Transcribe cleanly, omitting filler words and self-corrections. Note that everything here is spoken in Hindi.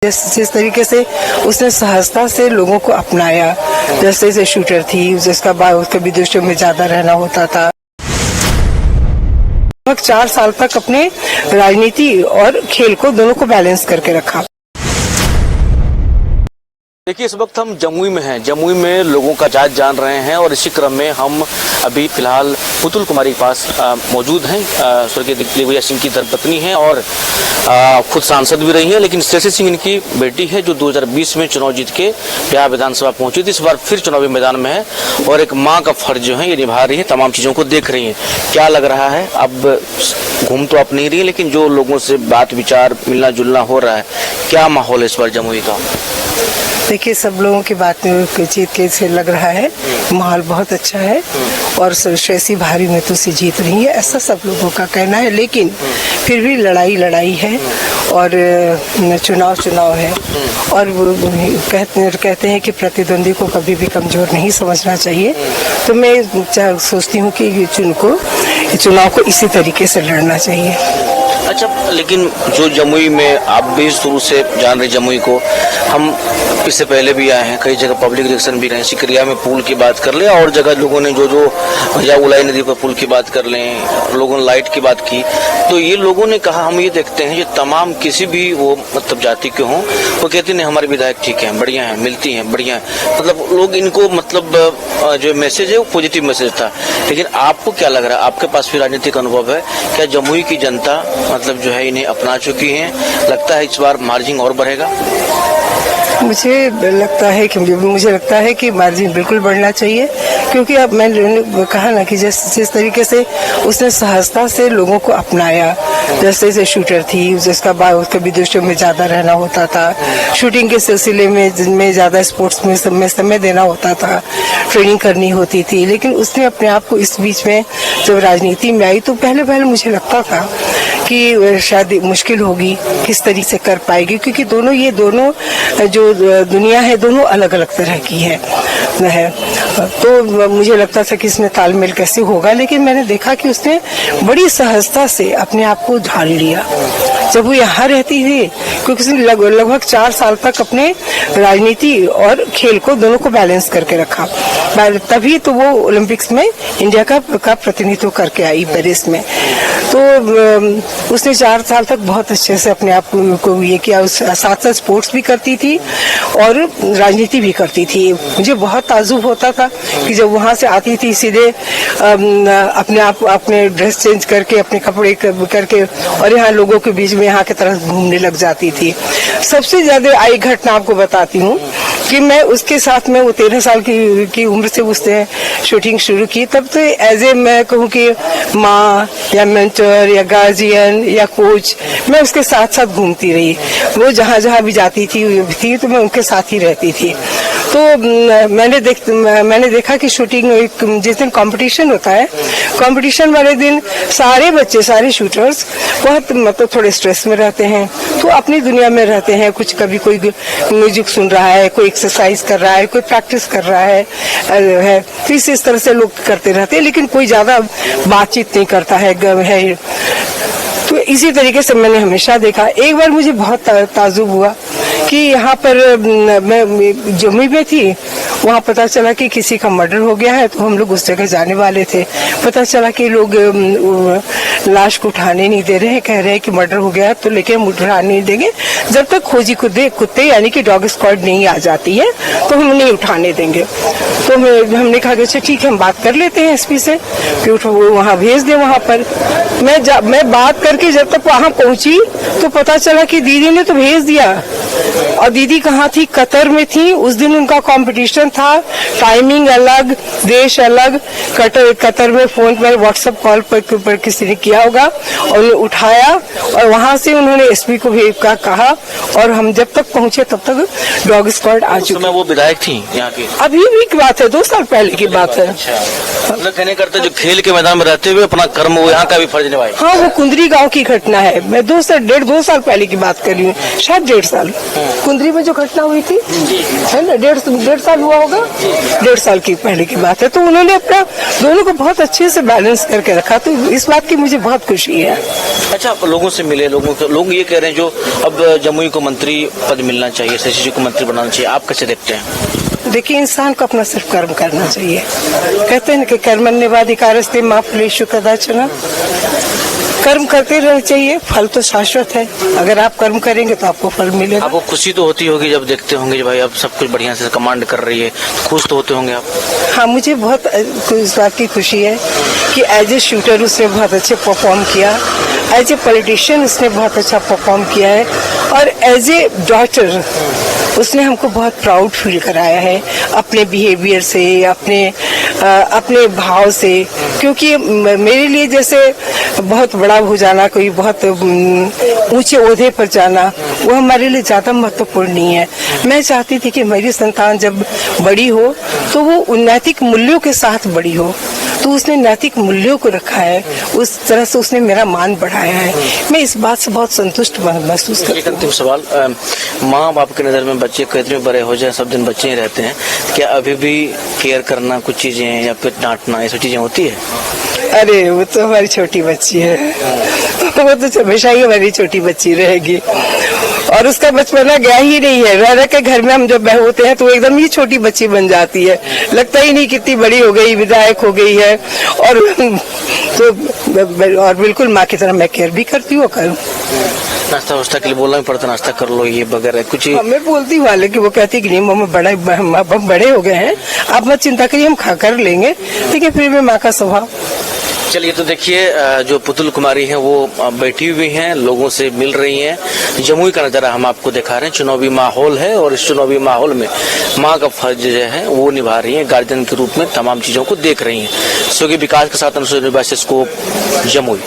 जिस तरीके से उसने सहजता से लोगों को अपनाया, जैसे शूटर थी जिसका उसके विदेशों में ज्यादा रहना होता था। 4 साल तक अपने राजनीति और खेल को दोनों को बैलेंस करके रखा। देखिए, इस वक्त हम जमुई में हैं। जमुई में लोगों का जात जान रहे हैं और इसी क्रम में हम अभी फिलहाल पुतुल कुमारी के पास मौजूद हैं। स्वर्गीय दिग्विजय सिंह की धर्मपत्नी हैं और खुद सांसद भी रही हैं, लेकिन स्टेसी सिंह इनकी बेटी है जो 2020 में चुनाव जीत के बिहार विधानसभा पहुंची थी। इस बार फिर चुनावी मैदान में है और एक माँ का फर्ज जो है ये निभा रही है, तमाम चीज़ों को देख रही है। क्या लग रहा है? अब घूम तो आप नहीं रही है, लेकिन जो लोगों से बात विचार मिलना जुलना हो रहा है, क्या माहौल है इस बार जमुई का? देखिए, सब लोगों की बातें जीत के से लग रहा है माहौल बहुत अच्छा है और स्टेसी भारी में तो से जीत रही है, ऐसा सब लोगों का कहना है। लेकिन फिर भी लड़ाई है और चुनाव है और कहते हैं कि प्रतिद्वंदी को कभी भी कमजोर नहीं समझना चाहिए। तो मैं सोचती हूँ कि चुनाव को इसी तरीके से लड़ना चाहिए। अच्छा, लेकिन जो जमुई में आप भी शुरू से जान रहे जमुई को, हम इससे पहले भी आए हैं, कई जगह पब्लिक रिएक्शन भी रहे। सिकरिया में पुल की बात कर लें और जगह लोगों ने जो या उलाई नदी पर पुल की बात कर लें, लोगों ने लाइट की बात की, तो ये लोगों ने कहा, हम ये देखते हैं ये तमाम किसी भी वो मतलब जाति के हों, वो कहते नहीं हमारे विधायक ठीक है, बढ़िया है, मिलती हैं, बढ़िया है। मतलब लोग इनको मतलब जो मैसेज है वो पॉजिटिव मैसेज था। लेकिन आपको क्या लग रहा है, आपके पास भी राजनीतिक अनुभव है, क्या जमुई की जनता मतलब जो है इन्हें अपना चुकी है? लगता है इस बार मार्जिन और बढ़ेगा? मुझे लगता है कि मार्जिन बिल्कुल बढ़ना चाहिए, क्योंकि अब मैंने कहा ना कि जिस तरीके से उसने सहजता से लोगों को अपनाया, जैसे शूटर थी जिसका उसके विदेशों में ज्यादा रहना होता था, शूटिंग के सिलसिले में ज्यादा स्पोर्ट्स में समय देना होता था, ट्रेनिंग करनी होती थी। लेकिन उसने अपने आप को इस बीच में जब राजनीति में आई तो पहले मुझे लगता था कि शायद मुश्किल होगी, किस तरीके से कर पाएगी, क्योंकि ये दोनों जो दुनिया है दोनों अलग अलग तरह की है। तो मुझे लगता था कि इसमें तालमेल कैसे होगा, लेकिन मैंने देखा कि उसने बड़ी सहजता से अपने आप को ढाल लिया जब वो यहाँ रहती थी, क्योंकि उसने लगभग 4 साल तक अपने राजनीति और खेल को दोनों को बैलेंस करके रखा। तभी तो वो ओलंपिक्स में इंडिया का प्रतिनिधित्व करके आई पेरिस में। तो उसने 4 साल तक बहुत अच्छे से अपने आप को ये किया। साथ स्पोर्ट्स भी करती थी और राजनीति भी करती थी। मुझे बहुत ताजुब होता था कि जब वहाँ से आती थी सीधे अपने ड्रेस चेंज करके, अपने कपड़े करके और यहाँ लोगों के बीच में यहाँ की तरफ घूमने लग जाती थी। सबसे ज्यादा आई घटना आपको बताती हूँ कि मैं उसके साथ में वो 13 साल की उम्र से उसने शूटिंग शुरू की, तब तो एज ए मैं कहूँ कि माँ या मेंटर या गार्जियन या कोच, मैं उसके साथ साथ घूमती रही। वो जहाँ भी जाती थी तो मैं उनके साथ ही रहती थी। तो मैंने देखा कि शूटिंग जिस दिन कंपटीशन होता है, कंपटीशन वाले दिन सारे बच्चे, सारे शूटर्स बहुत मतलब थोड़े स्ट्रेस में रहते हैं, तो अपनी दुनिया में रहते हैं। कभी कोई म्यूजिक सुन रहा है, कोई एक्सरसाइज कर रहा है, कोई प्रैक्टिस कर रहा है। तो इस तरह से लोग करते रहते हैं, लेकिन कोई ज्यादा बातचीत नहीं करता है। तो इसी तरीके से मैंने हमेशा देखा। एक बार मुझे बहुत ताजुब हुआ कि यहाँ पर मैं जमुई में थी, वहाँ पता चला कि किसी का मर्डर हो गया है, तो हम लोग उस जगह जाने वाले थे। पता चला कि लोग लाश को उठाने नहीं दे रहे हैं, कह रहे हैं कि मर्डर हो गया है तो लेकिन हम उठाने नहीं देंगे जब तक खोजी कुत्ते यानी कि डॉग स्क्वाड नहीं आ जाती है, तो हम नहीं उठाने देंगे। तो हमने कहा कि अच्छा ठीक है, हम बात कर लेते हैं एसपी से कि वहाँ भेज दे। वहाँ पर मैं बात करके जब तक वहाँ पहुंची तो पता चला कि दीदी ने तो भेज दिया, और दीदी कहाँ थी? कतर में थी। उस दिन उनका कंपटीशन था, टाइमिंग अलग, देश अलग। कतर में फोन पर व्हाट्सएप कॉल पर किसी ने किया होगा और उन्हें उठाया और वहां से उन्होंने एसपी को भेज का कहा, और हम जब तक पहुंचे तब तक डॉग स्क्वाड आ चुकी। वो विधायक थी यहाँ की? अभी भी की बात है, 2 साल पहले की बात है। मतलब कहने करते जो खेल के मैदान में रहते हुए अपना कर्म वो यहाँ का भी फर्ज निभाए। हाँ, वो कुंदरी गाँव की घटना है। मैं 2 साल पहले की बात कर रही हूँ, शायद 1.5 साल। कुंदरी में जो घटना हुई थी, है ना, 1.5 साल हुआ होगा, 1.5 साल की पहले की बात है। तो उन्होंने अपना दोनों को बहुत अच्छे से बैलेंस करके रखा, तो इस बात की मुझे बहुत खुशी है। अच्छा, लोगों से मिले, लोग ये कह रहे हैं जो अब जमुई को मंत्री पद मिलना चाहिए, शशि जी को मंत्री बनाना चाहिए, आप कैसे देखते हैं? देखिए, इंसान को अपना सिर्फ कर्म करना चाहिए। कहते हैं कि कर्मण्येवाधिकारस्ते मा फलेषु कदाचन। कर्म करते रहना चाहिए, फल तो शाश्वत है। अगर आप कर्म करेंगे तो आपको फल मिलेगा। आपको खुशी तो होती होगी जब देखते होंगे कि भाई अब सब कुछ बढ़िया से कमांड कर रही है, खुश तो होते होंगे आप? हाँ, मुझे बहुत इस बात की खुशी है कि एज ए शूटर उसने बहुत अच्छे परफॉर्म किया, एज ए पॉलिटिशियन उसने बहुत अच्छा परफॉर्म किया है, और एज ए डॉटर उसने हमको बहुत प्राउड फील कराया है अपने बिहेवियर से, अपने भाव से। क्योंकि मेरे लिए जैसे बहुत बड़ा हो जाना, कोई बहुत ऊंचे ओहदे पर जाना, वो हमारे लिए ज्यादा महत्वपूर्ण नहीं है। मैं चाहती थी कि मेरी संतान जब बड़ी हो तो वो नैतिक मूल्यों के साथ बड़ी हो, तो उसने नैतिक मूल्यों को रखा है, उस तरह से उसने मेरा मान बढ़ाया है। मैं इस बात से बहुत संतुष्ट महसूस करती हूँ। एक अंतिम सवाल, माँ बाप की नज़र में बच्चे कितने बड़े हो जाए, सब दिन बच्चे ही रहते हैं, क्या अभी भी केयर करना कुछ चीजें या फिर डांटना, ये सब चीजें होती है? अरे वो तो हमारी छोटी बच्ची है, वो तो हमेशा ही हमारी छोटी बच्ची रहेगी, और उसका बचपना गया ही नहीं है। रह के घर में हम जब होते हैं तो एकदम ही छोटी बच्ची बन जाती है, लगता ही नहीं कितनी बड़ी हो गई, विधायक हो गई है। और बिल्कुल माँ की तरह मैं केयर भी करती हूँ। नाश्ता वास्ता के लिए बोलना भी पड़ता, नाश्ता कर लो ये वगैरह कुछ? मैं बोलती हूँ, लेकिन वो कहती है कि नहीं मम्मा बड़े हो गए हैं, आप मत चिंता करिए, हम खा कर लेंगे। लेकिन फिर भी माँ का स्वभाव। चलिए, तो देखिए जो पुतुल कुमारी हैं वो बैठी हुई हैं, लोगों से मिल रही हैं। जमुई का नज़ारा हम आपको दिखा रहे हैं। चुनावी माहौल है और इस चुनावी माहौल में माँ का फर्ज जो है वो निभा रही हैं, गार्जियन के रूप में तमाम चीज़ों को देख रही हैं। विकास के साथ अनुसूचित जमुई।